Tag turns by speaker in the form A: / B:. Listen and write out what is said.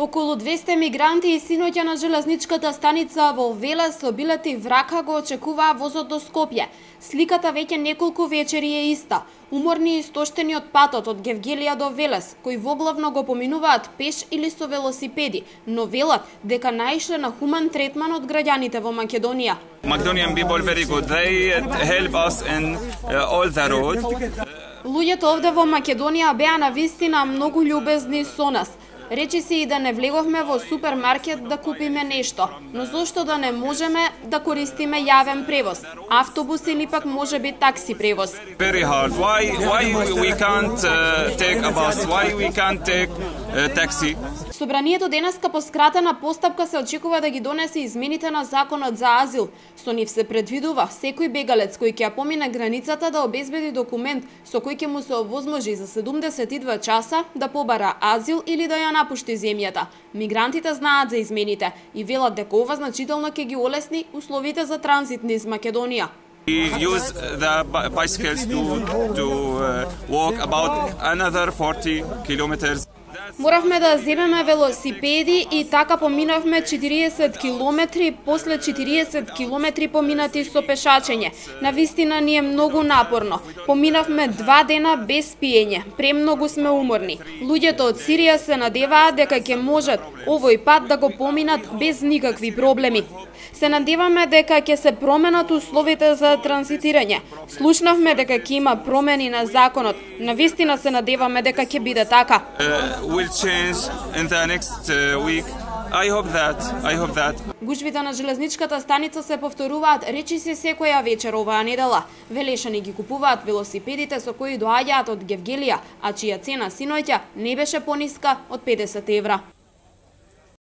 A: Околу 200 мигранти и синоќа на железничката станица во Велес со билети врака го очекуваа возот до Скопје. Сликата веќе неколку вечери е иста. Уморни и истоштени од патот од Гевгелија до Велес, кои воглавно го поминуваат пеш или со велосипеди, но велат дека наишле на хуман третман од граѓаните во Македонија.
B: Macedonian people very good. They help us in all the road.
A: Луѓето овде во Македонија беа навистина многу љубезни со нас. Речи си и да не влеговме во супермаркет да купиме нешто, но зошто да не можеме да користиме јавен превоз, автобус или пак можеби такси превоз.
B: Very hard. Why we can't take a bus? Why we can't take taxi?
A: Собранието денеска по скратена постапка се очекува да ги донесе измените на законот за азил. Со нив се предвидува секој бегалец кој ќе ја помине границата да обезбеди документ со кој ќе му се овозможи за 72 часа да побара азил или да ја напушти земјата. Мигрантите знаат за измените и велат дека ова значително ќе ги олесни условите за транзит низ Македонија.
B: We use the bicycles to walk about another 40 kilometers.
A: Моравме да земеме велосипеди и така поминавме 40 километри, после 40 километри поминати со пешачење. Навистина ни е многу напорно. Поминавме 2 дена без пиење. Премногу сме уморни. Луѓето од Сирија се надеваат дека ќе можат овој пат да го поминат без никакви проблеми. Се надеваме дека ќе се променат условите за транзитирање. Слушнавме дека ќе има промени на законот. Навистина се надеваме дека ќе биде така.
B: Will change in the next week. I hope that.
A: Гужвите на железничката станица се повторуваат речиси секоја вечер оваа недела. Велешани ги купуваат велосипедите со кои доаѓаат од Гевгелија, а чија цена синоќа не беше пониска од 50 евра.